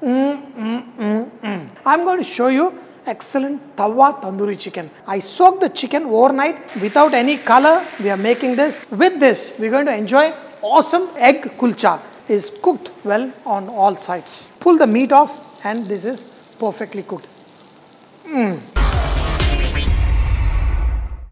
I'm going to show you excellent Tawa Tandoori chicken. I soaked the chicken overnight without any color. We are making this. With this, we're going to enjoy awesome egg kulcha. Is cooked well on all sides. Pull the meat off and this is perfectly cooked.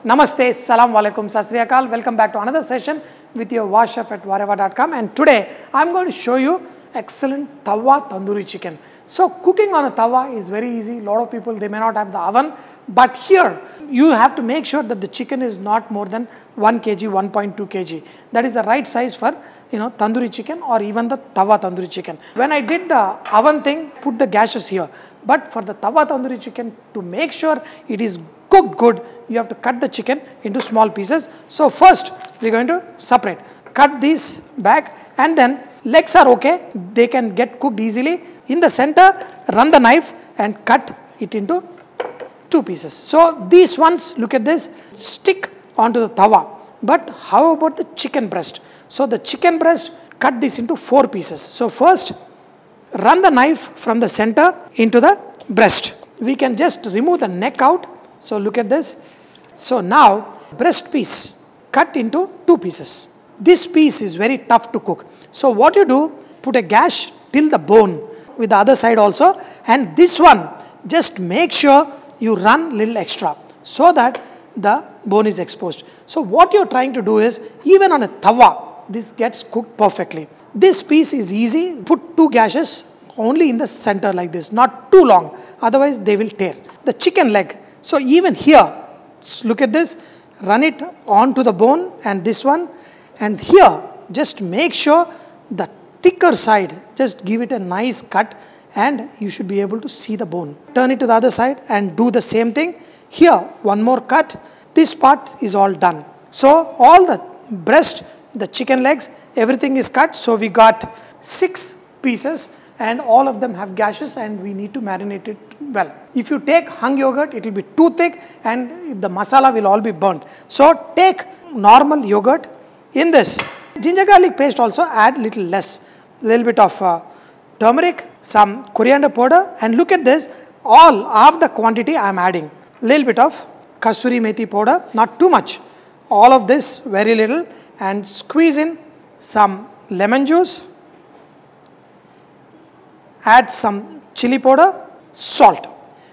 Namaste, Salam Alaikum, Sat Sri Akal. Welcome back to another session with your Vahchef at whatever.com, and today I'm going to show you excellent Tawa Tandoori chicken. So cooking on a Tawa is very easy. A lot of people, they may not have the oven, but here you have to make sure that the chicken is not more than 1 kg, 1.2 kg. That is the right size for tandoori chicken or even the Tawa Tandoori chicken. When I did the oven thing, put the gases here. But for the Tawa Tandoori chicken, to make sure it is cooked good, you have to cut the chicken into small pieces. So first we're going to separate. Cut these back, and then legs are okay. They can get cooked easily. In the center, run the knife and cut it into 2 pieces. So these ones, look at this, stick onto the tawa. But how about the chicken breast? So the chicken breast, cut this into 4 pieces. So first, run the knife from the center into the breast. We can just remove the neck out. So look at this. So now, breast piece, cut into 2 pieces. This piece is very tough to cook. So what you do, put a gash till the bone with the other side also, and this one, just make sure you run little extra so that the bone is exposed. So what you're trying to do is, even on a tawa, this gets cooked perfectly. This piece is easy. Put 2 gashes only in the center like this, not too long, otherwise they will tear. The chicken leg, so even here, look at this, run it onto the bone, and this one, and here, just make sure the thicker side, just give it a nice cut, and you should be able to see the bone. Turn it to the other side and do the same thing. Here, one more cut. This part is all done. So all the breast, the chicken legs, everything is cut. So we got 6 pieces, and all of them have gashes, and we need to marinate it well. If you take hung yogurt, it will be too thick and the masala will all be burnt. So take normal yogurt. In this, ginger garlic paste also add little less. Little bit of turmeric, some coriander powder, and look at this, all of the quantity I am adding. Little bit of Kasoori methi powder, not too much. All of this very little, and squeeze in some lemon juice. Add some chilli powder, salt.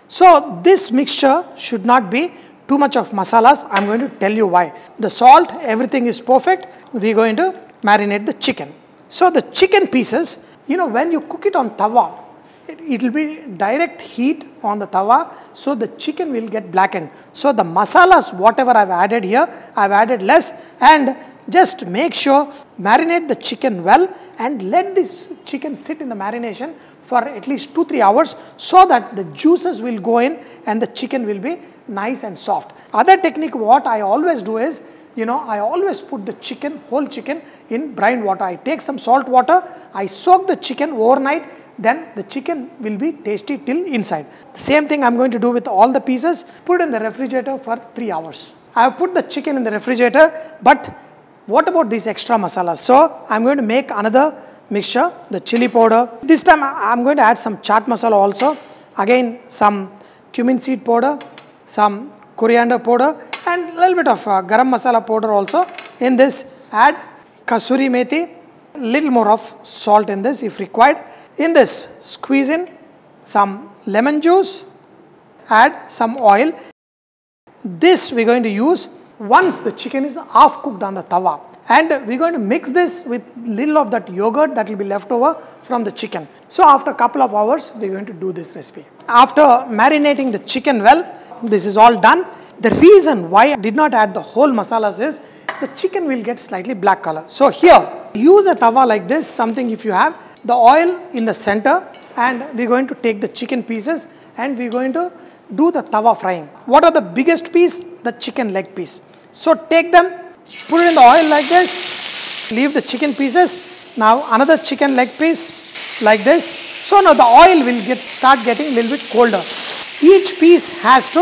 So this mixture should not be too much of masalas. I'm going to tell you why. The salt, everything is perfect. We're going to marinate the chicken. So the chicken pieces, when you cook it on tawa, it will be direct heat on the tawa, so the chicken will get blackened. So the masalas, whatever I've added here, I've added less, and just make sure marinate the chicken well and let this chicken sit in the marination for at least 2-3 hours so that the juices will go in and the chicken will be nice and soft. Other technique what I always do is, I always put the chicken, whole chicken, in brine water. I take some salt water, I soak the chicken overnight, then the chicken will be tasty till inside. The same thing I'm going to do with all the pieces. Put it in the refrigerator for 3 hours. I have put the chicken in the refrigerator, but what about these extra masalas? So I'm going to make another mixture, the chili powder. This time I'm going to add some chaat masala also. Again, some cumin seed powder, some coriander powder, and a little bit of garam masala powder also. In this, add Kasoori methi, little more of salt in this if required. In this, squeeze in some lemon juice, add some oil. This we're going to use once the chicken is half cooked on the tawa. And we're going to mix this with little of that yogurt that will be left over from the chicken. So after a couple of hours, we're going to do this recipe. After marinating the chicken well, this is all done. The reason why I did not add the whole masalas is the chicken will get slightly black color. So here, use a tawa like this, something if you have, the oil in the center, and we're going to take the chicken pieces and we're going to do the tawa frying. What are the biggest piece? The chicken leg piece. So take them, put it in the oil like this, leave the chicken pieces. Now another chicken leg piece like this. So now the oil will start getting a little bit colder. Each piece has to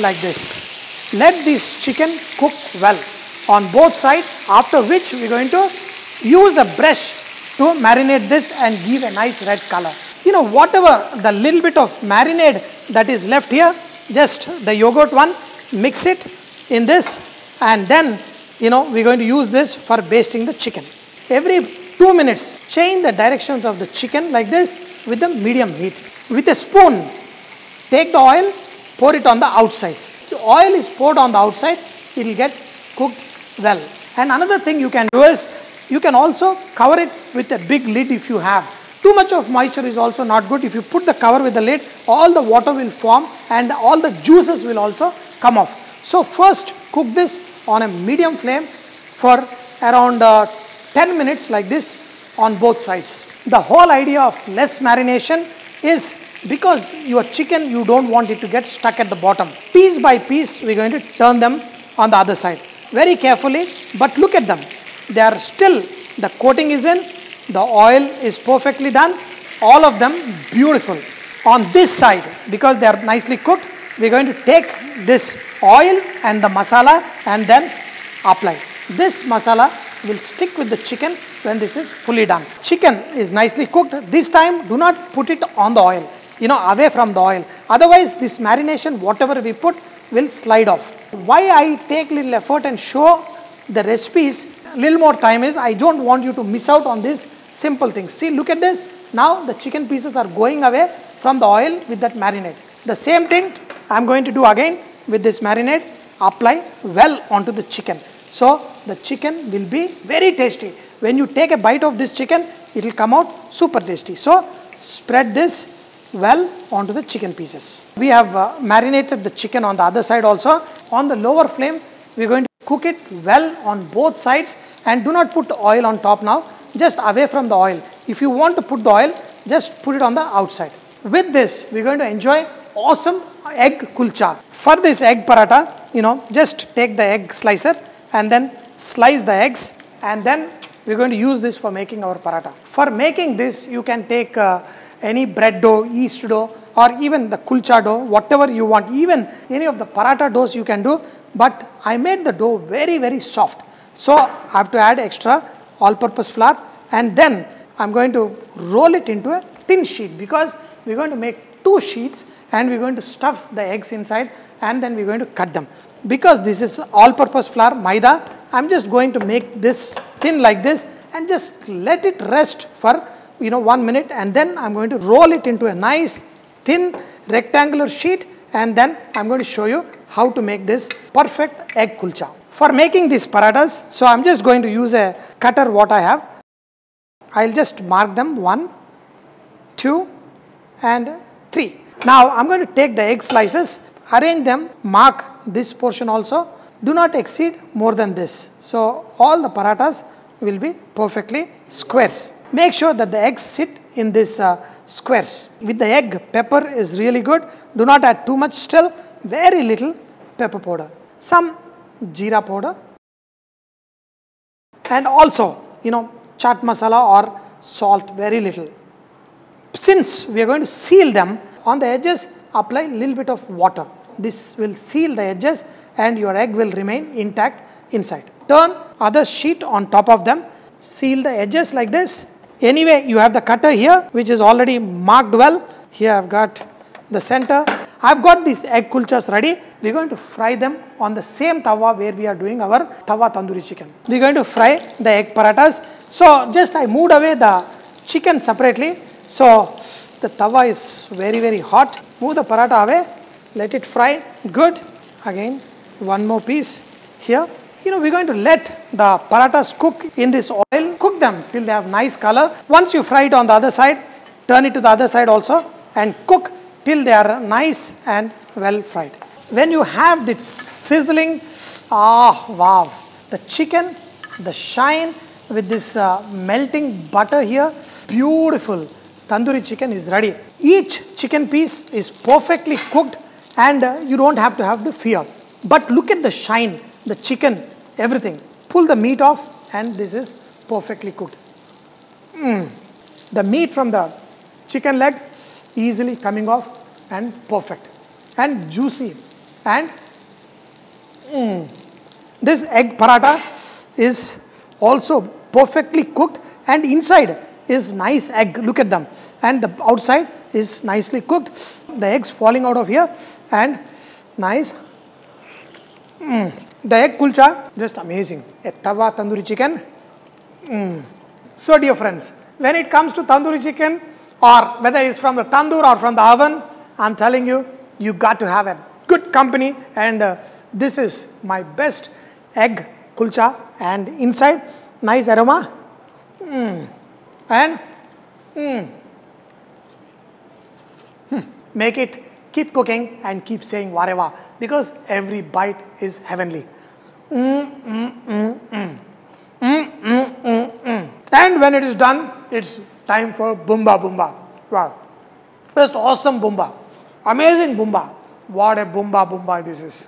like this. Let this chicken cook well on both sides, after which we're going to use a brush to marinate this and give a nice red color. whatever the little bit of marinade that is left here, just the yogurt one, mix it in this, and then we're going to use this for basting the chicken. Every 2 minutes, change the directions of the chicken like this with the medium heat. With a spoon, take the oil, pour it on the outsides. The oil is poured on the outside, it will get cooked well. And another thing you can do is, you can also cover it with a big lid if you have. Too much of moisture is also not good. If you put the cover with the lid, all the water will form and all the juices will also come off. So first cook this on a medium flame for around 10 minutes like this on both sides. The whole idea of less marination is because your chicken, you don't want it to get stuck at the bottom. Piece by piece, we're going to turn them on the other side. Very carefully, but look at them. They are still, the coating is in, the oil is perfectly done, all of them beautiful. On this side, because they are nicely cooked, we're going to take this oil and the masala and then apply. This masala will stick with the chicken when this is fully done. Chicken is nicely cooked. This time, do not put it on the oil, away from the oil. Otherwise, this marination, whatever we put, will slide off. Why I take little effort and show the recipes little more time is, I don't want you to miss out on these simple things. See, look at this. Now the chicken pieces are going away from the oil with that marinade. The same thing I'm going to do again with this marinade. Apply well onto the chicken. So the chicken will be very tasty. When you take a bite of this chicken, it will come out super tasty. So spread this well onto the chicken pieces. We have marinated the chicken on the other side also. On the lower flame, we're going to cook it well on both sides, and do not put oil on top now, just away from the oil. If you want to put the oil, just put it on the outside. With this, we're going to enjoy awesome egg kulcha. For this egg paratha, just take the egg slicer and then slice the eggs, and then we're going to use this for making our paratha. For making this, you can take any bread dough, yeast dough, or even the kulcha dough, whatever you want. Even any of the paratha doughs you can do, but I made the dough very, very soft. So I have to add extra all-purpose flour, and then I'm going to roll it into a thin sheet, because we're going to make 2 sheets and we're going to stuff the eggs inside, and then we're going to cut them. Because this is all-purpose flour, maida, I'm just going to make this thin like this and just let it rest for 1 minute, and then I'm going to roll it into a nice thin rectangular sheet, and then I'm going to show you how to make this perfect egg kulcha. For making these parathas, so I'm just going to use a cutter what I have. I'll just mark them 1, 2 and 3. Now I'm going to take the egg slices, arrange them, mark this portion also. Do not exceed more than this. So all the parathas will be perfectly squares. Make sure that the eggs sit in this squares. With the egg, pepper is really good. Do not add too much still. Very little pepper powder. Some jeera powder. And also, chaat masala or salt, very little. Since we are going to seal them, on the edges, apply a little bit of water. This will seal the edges and your egg will remain intact inside. Turn other sheet on top of them. Seal the edges like this. Anyway, you have the cutter here, which is already marked well. Here I've got the center. I've got these egg kulchas ready. We're going to fry them on the same tawa where we are doing our tawa tandoori chicken. We're going to fry the egg parathas. So just I moved away the chicken separately. So the tawa is very, very hot. Move the paratha away. Let it fry good. Again, one more piece here. We're going to let the parathas cook in this oil. Cook them till they have nice color. Once you fry it on the other side, turn it to the other side also and cook till they are nice and well fried. When you have this sizzling, wow, the chicken, the shine with this melting butter here, beautiful tandoori chicken is ready. Each chicken piece is perfectly cooked and you don't have to have the fear. But look at the shine, the chicken, everything. Pull the meat off and this is perfectly cooked. The meat from the chicken leg easily coming off and perfect and juicy. And this egg paratha is also perfectly cooked, and inside is nice egg. Look at them. And the outside is nicely cooked. The eggs falling out of here and nice. The egg kulcha, just amazing. A tawa tandoori chicken. So dear friends, when it comes to tandoori chicken, or whether it's from the tandoor or from the oven, I'm telling you, you got to have a good company. And this is my best egg kulcha. And inside, nice aroma. And make it, keep cooking and keep saying vareva, because every bite is heavenly. And when it is done, it's time for bumba bumba. Wow. Just awesome bumba. Amazing bumba. What a bumba bumba this is.